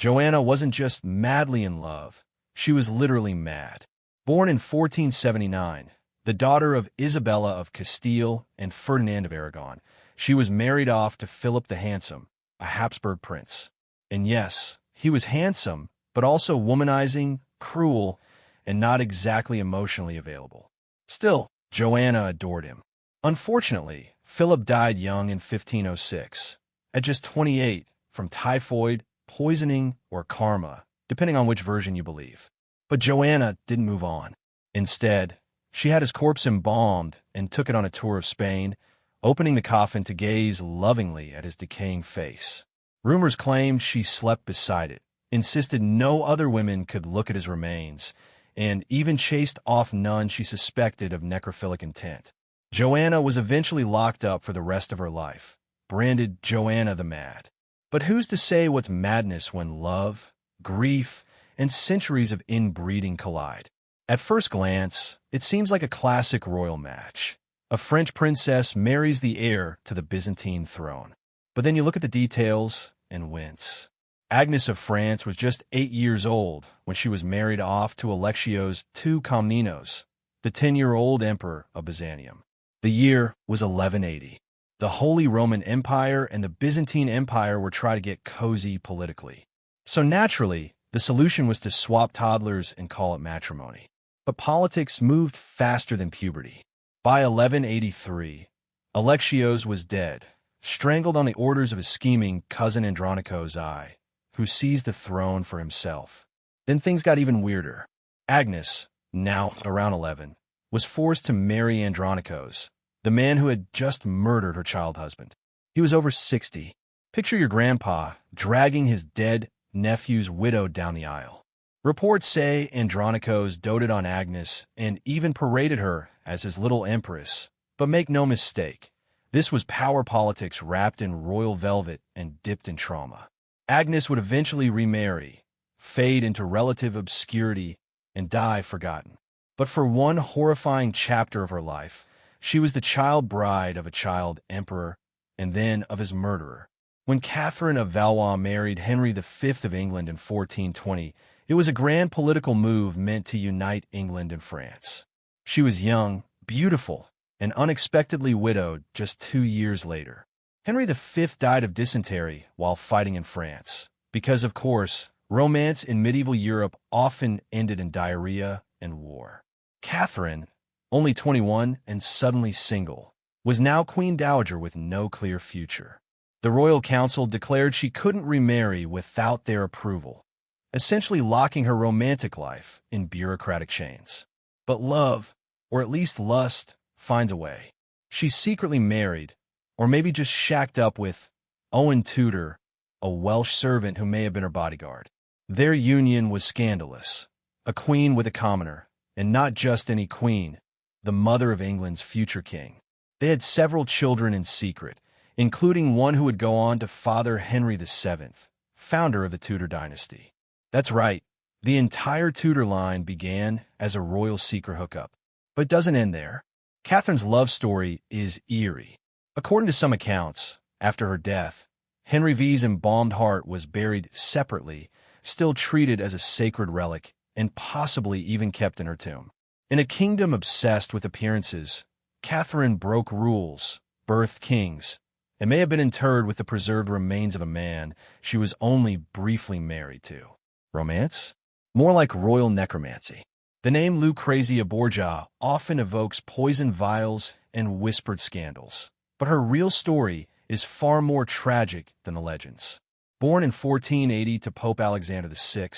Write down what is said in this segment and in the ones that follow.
Joanna wasn't just madly in love, she was literally mad. Born in 1479, the daughter of Isabella of Castile and Ferdinand of Aragon, she was married off to Philip the Handsome, a Habsburg prince. And yes, he was handsome, but also womanizing, cruel, and not exactly emotionally available. Still, Joanna adored him. Unfortunately, Philip died young in 1506, at just 28, from typhoid, poisoning, or karma, depending on which version you believe. But Joanna didn't move on. Instead, she had his corpse embalmed and took it on a tour of Spain, opening the coffin to gaze lovingly at his decaying face. Rumors claimed she slept beside it, insisted no other women could look at his remains, and even chased off none she suspected of necrophilic intent. Joanna was eventually locked up for the rest of her life, branded Joanna the Mad. But who's to say what's madness when love, grief, and centuries of inbreeding collide? At first glance, it seems like a classic royal match. A French princess marries the heir to the Byzantine throne. But then you look at the details and wince. Agnes of France was just 8 years old when she was married off to Alexios II Komnenos, the 10-year-old emperor of Byzantium. The year was 1180. The Holy Roman Empire and the Byzantine Empire were trying to get cozy politically. So naturally, the solution was to swap toddlers and call it matrimony. But politics moved faster than puberty. By 1183, Alexios was dead, strangled on the orders of his scheming cousin Andronikos I, who seized the throne for himself. Then things got even weirder. Agnes, now around 11, was forced to marry Andronikos, the man who had just murdered her child husband. He was over 60. Picture your grandpa dragging his dead nephew's widow down the aisle. Reports say Andronikos doted on Agnes and even paraded her as his little empress. But make no mistake, this was power politics wrapped in royal velvet and dipped in trauma. Agnes would eventually remarry, fade into relative obscurity, and die forgotten. But for one horrifying chapter of her life, she was the child bride of a child emperor and then of his murderer. When Catherine of Valois married Henry V of England in 1420, it was a grand political move meant to unite England and France. She was young, beautiful, and unexpectedly widowed just 2 years later. Henry V died of dysentery while fighting in France, because, of course, romance in medieval Europe often ended in diarrhea and war. Catherine, only 21 and suddenly single, was now Queen Dowager with no clear future. The royal council declared she couldn't remarry without their approval, essentially locking her romantic life in bureaucratic chains. But love, or at least lust, finds a way. She secretly married, or maybe just shacked up with, Owen Tudor, a Welsh servant who may have been her bodyguard. Their union was scandalous. A queen with a commoner, and not just any queen, the mother of England's future king. They had several children in secret, including one who would go on to father Henry VII, founder of the Tudor dynasty. That's right, the entire Tudor line began as a royal secret hookup. But it doesn't end there. Catherine's love story is eerie. According to some accounts, after her death, Henry V's embalmed heart was buried separately, still treated as a sacred relic, and possibly even kept in her tomb. In a kingdom obsessed with appearances, Catherine broke rules, birthed kings, and may have been interred with the preserved remains of a man she was only briefly married to. Romance? More like royal necromancy. The name Lucrezia Borgia often evokes poison vials and whispered scandals, but her real story is far more tragic than the legends. Born in 1480 to Pope Alexander VI,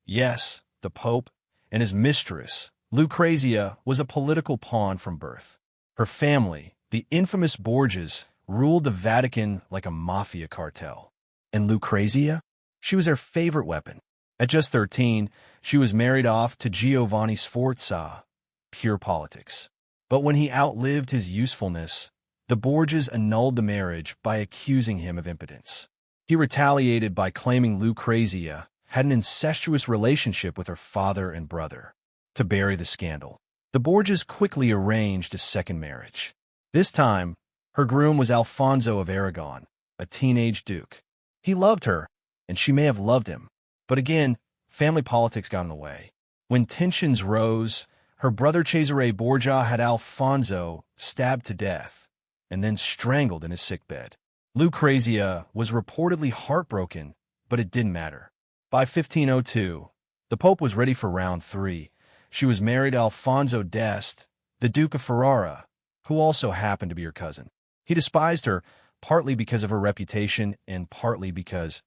yes, the Pope, and his mistress, Lucrezia was a political pawn from birth. Her family, the infamous Borgias, ruled the Vatican like a mafia cartel. And Lucrezia? She was their favorite weapon. At just 13, she was married off to Giovanni Sforza, pure politics. But when he outlived his usefulness, the Borgias annulled the marriage by accusing him of impotence. He retaliated by claiming Lucrezia had an incestuous relationship with her father and brother. To bury the scandal, the Borgias quickly arranged a second marriage. This time, her groom was Alfonso of Aragon, a teenage duke. He loved her, and she may have loved him, But again, family politics got in the way. When tensions rose, her brother Cesare Borgia had Alfonso stabbed to death and then strangled in his sickbed. Lucrezia was reportedly heartbroken, but it didn't matter. By 1502, the Pope was ready for round 3. She was married to Alfonso d'Este, the Duke of Ferrara, who also happened to be her cousin. He despised her, partly because of her reputation and partly because,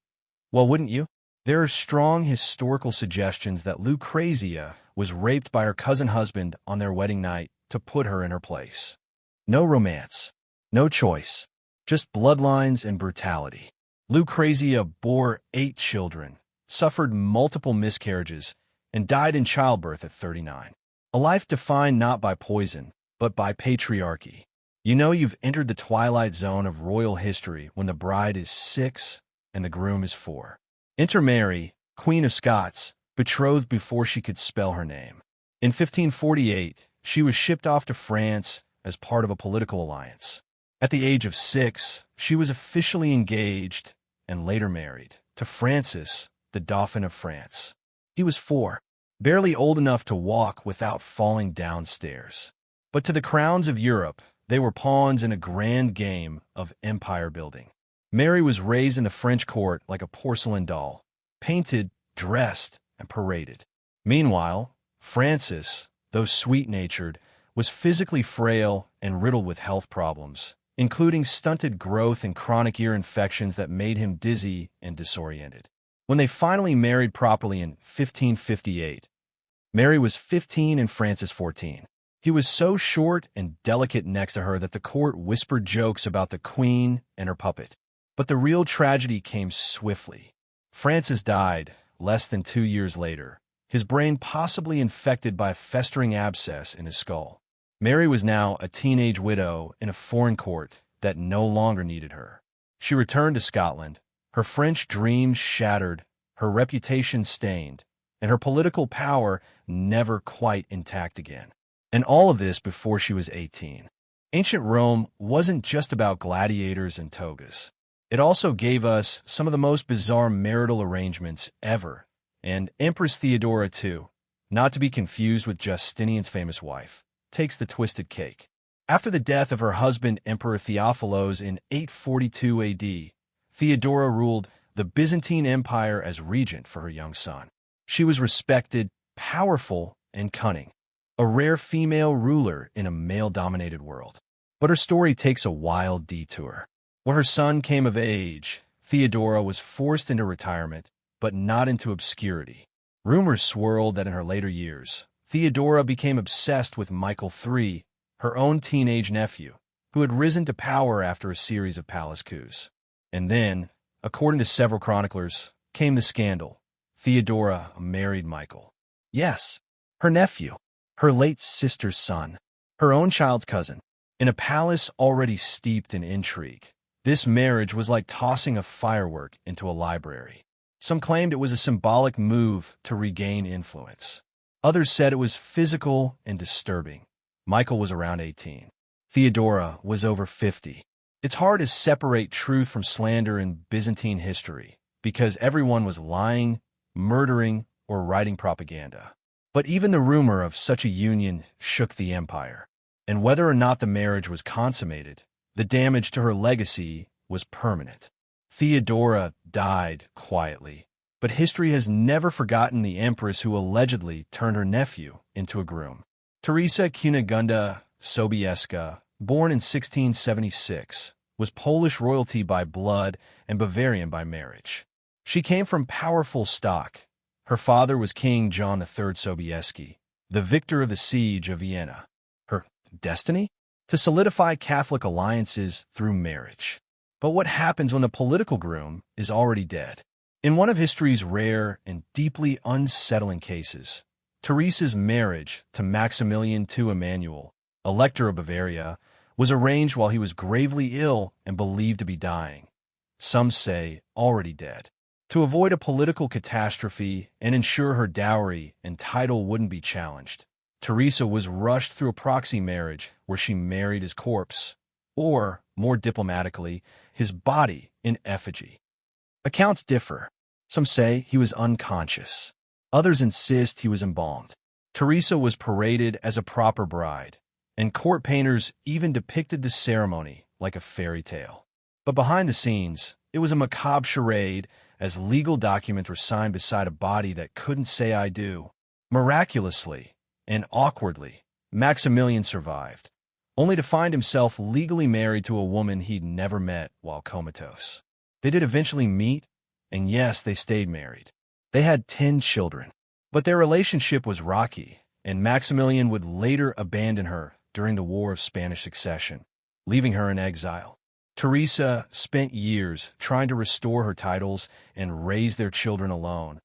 well, wouldn't you? There are strong historical suggestions that Lucrezia was raped by her cousin husband on their wedding night to put her in her place. No romance, no choice, just bloodlines and brutality. Lucrezia bore 8 children, suffered multiple miscarriages, and died in childbirth at 39. A life defined not by poison, but by patriarchy. You know you've entered the twilight zone of royal history when the bride is 6 and the groom is 4. Enter Mary, Queen of Scots, betrothed before she could spell her name. In 1548, she was shipped off to France as part of a political alliance. At the age of 6, she was officially engaged and later married to Francis, the Dauphin of France. He was 4, barely old enough to walk without falling downstairs. But to the crowns of Europe, they were pawns in a grand game of empire building. Mary was raised in the French court like a porcelain doll, painted, dressed, and paraded. Meanwhile, Francis, though sweet-natured, was physically frail and riddled with health problems, including stunted growth and chronic ear infections that made him dizzy and disoriented. When they finally married properly in 1558, Mary was 15 and Francis 14. He was so short and delicate next to her that the court whispered jokes about the queen and her puppet. But the real tragedy came swiftly. Francis died less than 2 years later, his brain possibly infected by a festering abscess in his skull. Mary was now a teenage widow in a foreign court that no longer needed her. She returned to Scotland, her French dreams shattered, her reputation stained, and her political power never quite intact again. And all of this before she was 18. Ancient Rome wasn't just about gladiators and togas. It also gave us some of the most bizarre marital arrangements ever, and Empress Theodora, too, not to be confused with Justinian's famous wife, takes the twisted cake. After the death of her husband, Emperor Theophilos, in 842 AD, Theodora ruled the Byzantine Empire as regent for her young son. She was respected, powerful, and cunning, a rare female ruler in a male-dominated world. But her story takes a wild detour. When her son came of age, Theodora was forced into retirement, but not into obscurity. Rumors swirled that in her later years, Theodora became obsessed with Michael III, her own teenage nephew, who had risen to power after a series of palace coups. And then, according to several chroniclers, came the scandal. Theodora married Michael. Yes, her nephew, her late sister's son, her own child's cousin, in a palace already steeped in intrigue. This marriage was like tossing a firework into a library. Some claimed it was a symbolic move to regain influence. Others said it was physical and disturbing. Michael was around 18. Theodora was over 50. It's hard to separate truth from slander in Byzantine history, because everyone was lying, murdering, or writing propaganda. But even the rumor of such a union shook the empire. And whether or not the marriage was consummated, the damage to her legacy was permanent. Theodora died quietly, but history has never forgotten the empress who allegedly turned her nephew into a groom. Teresa Cunegunda Sobieska, born in 1676, was Polish royalty by blood and Bavarian by marriage. She came from powerful stock. Her father was King John III Sobieski, the victor of the siege of Vienna. Her destiny? To solidify Catholic alliances through marriage. But what happens when the political groom is already dead? In one of history's rare and deeply unsettling cases, Teresa's marriage to Maximilian II Emmanuel, Elector of Bavaria, was arranged while he was gravely ill and believed to be dying. Some say already dead. To avoid a political catastrophe and ensure her dowry and title wouldn't be challenged, Teresa was rushed through a proxy marriage where she married his corpse, or, more diplomatically, his body in effigy. Accounts differ. Some say he was unconscious. Others insist he was embalmed. Teresa was paraded as a proper bride, and court painters even depicted the ceremony like a fairy tale. But behind the scenes, it was a macabre charade as legal documents were signed beside a body that couldn't say "I do." Miraculously and awkwardly, Maximilian survived, only to find himself legally married to a woman he'd never met while comatose. They did eventually meet, and yes, they stayed married. They had 10 children. But their relationship was rocky, and Maximilian would later abandon her during the War of Spanish Succession, leaving her in exile. Teresa spent years trying to restore her titles and raise their children alone,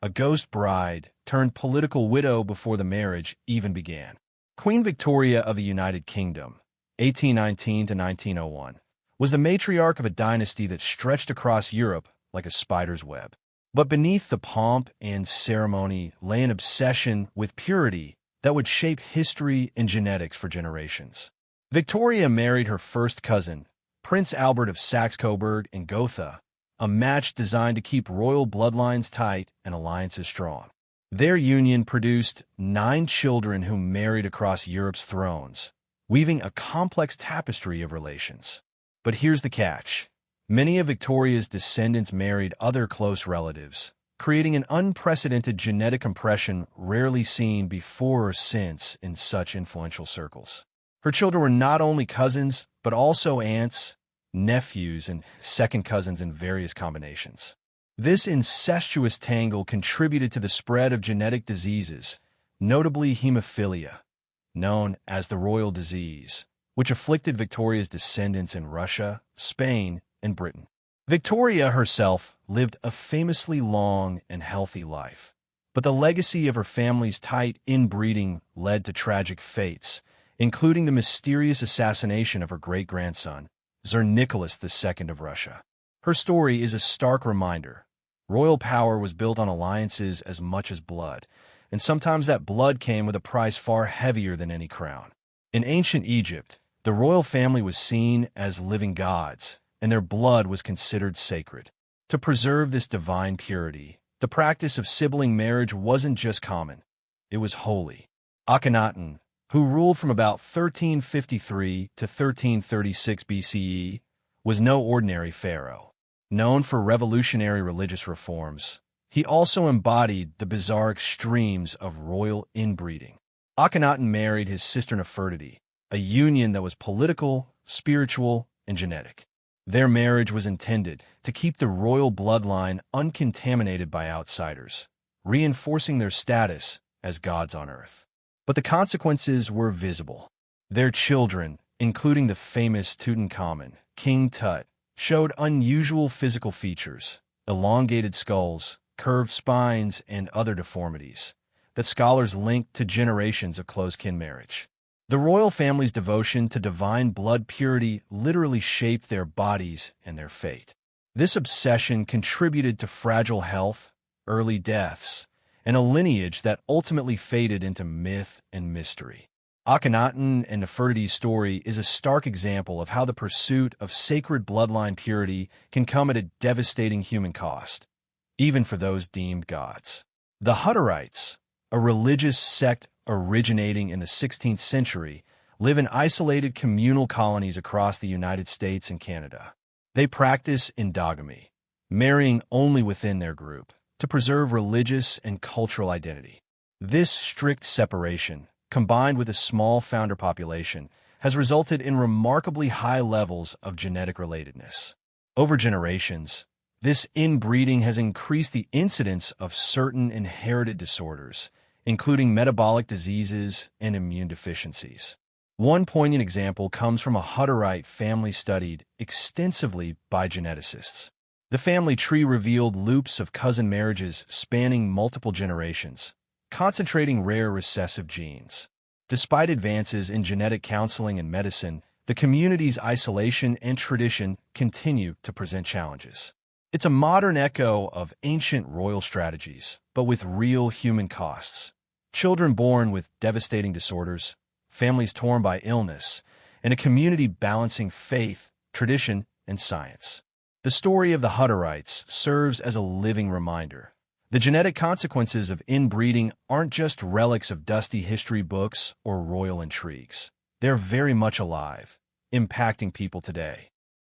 a ghost bride turned political widow before the marriage even began. Queen Victoria of the United Kingdom, 1819 to 1901, was the matriarch of a dynasty that stretched across Europe like a spider's web. But beneath the pomp and ceremony lay an obsession with purity that would shape history and genetics for generations. Victoria married her first cousin, Prince Albert of Saxe-Coburg and Gotha, a match designed to keep royal bloodlines tight and alliances strong. Their union produced 9 children who married across Europe's thrones, weaving a complex tapestry of relations. But here's the catch. Many of Victoria's descendants married other close relatives, creating an unprecedented genetic compression rarely seen before or since in such influential circles. Her children were not only cousins, but also aunts, nephews, and second cousins in various combinations. This incestuous tangle contributed to the spread of genetic diseases, notably hemophilia, known as the royal disease, which afflicted Victoria's descendants in Russia, Spain, and Britain. Victoria herself lived a famously long and healthy life, but the legacy of her family's tight inbreeding led to tragic fates, including the mysterious assassination of her great-grandson, Tsar Nicholas II of Russia. Her story is a stark reminder. Royal power was built on alliances as much as blood, and sometimes that blood came with a price far heavier than any crown. In ancient Egypt, the royal family was seen as living gods, and their blood was considered sacred. To preserve this divine purity, the practice of sibling marriage wasn't just common, it was holy. Akhenaten, who ruled from about 1353 to 1336 BCE, was no ordinary pharaoh. Known for revolutionary religious reforms, he also embodied the bizarre extremes of royal inbreeding. Akhenaten married his sister Nefertiti, a union that was political, spiritual, and genetic. Their marriage was intended to keep the royal bloodline uncontaminated by outsiders, reinforcing their status as gods on earth. But the consequences were visible. Their children, including the famous Tutankhamun, King Tut, showed unusual physical features, elongated skulls, curved spines, and other deformities that scholars linked to generations of close-kin marriage. The royal family's devotion to divine blood purity literally shaped their bodies and their fate. This obsession contributed to fragile health, early deaths, and a lineage that ultimately faded into myth and mystery. Akhenaten and Nefertiti's story is a stark example of how the pursuit of sacred bloodline purity can come at a devastating human cost, even for those deemed gods. The Hutterites, a religious sect originating in the 16th century, live in isolated communal colonies across the United States and Canada. They practice endogamy, marrying only within their group, to preserve religious and cultural identity. This strict separation, combined with a small founder population, has resulted in remarkably high levels of genetic relatedness. Over generations, this inbreeding has increased the incidence of certain inherited disorders, including metabolic diseases and immune deficiencies. One poignant example comes from a Hutterite family studied extensively by geneticists. The family tree revealed loops of cousin marriages spanning multiple generations, concentrating rare recessive genes. Despite advances in genetic counseling and medicine, the community's isolation and tradition continue to present challenges. It's a modern echo of ancient royal strategies, but with real human costs. Children born with devastating disorders, families torn by illness, and a community balancing faith, tradition, and science. The story of the Hutterites serves as a living reminder. The genetic consequences of inbreeding aren't just relics of dusty history books or royal intrigues. They're very much alive, impacting people today.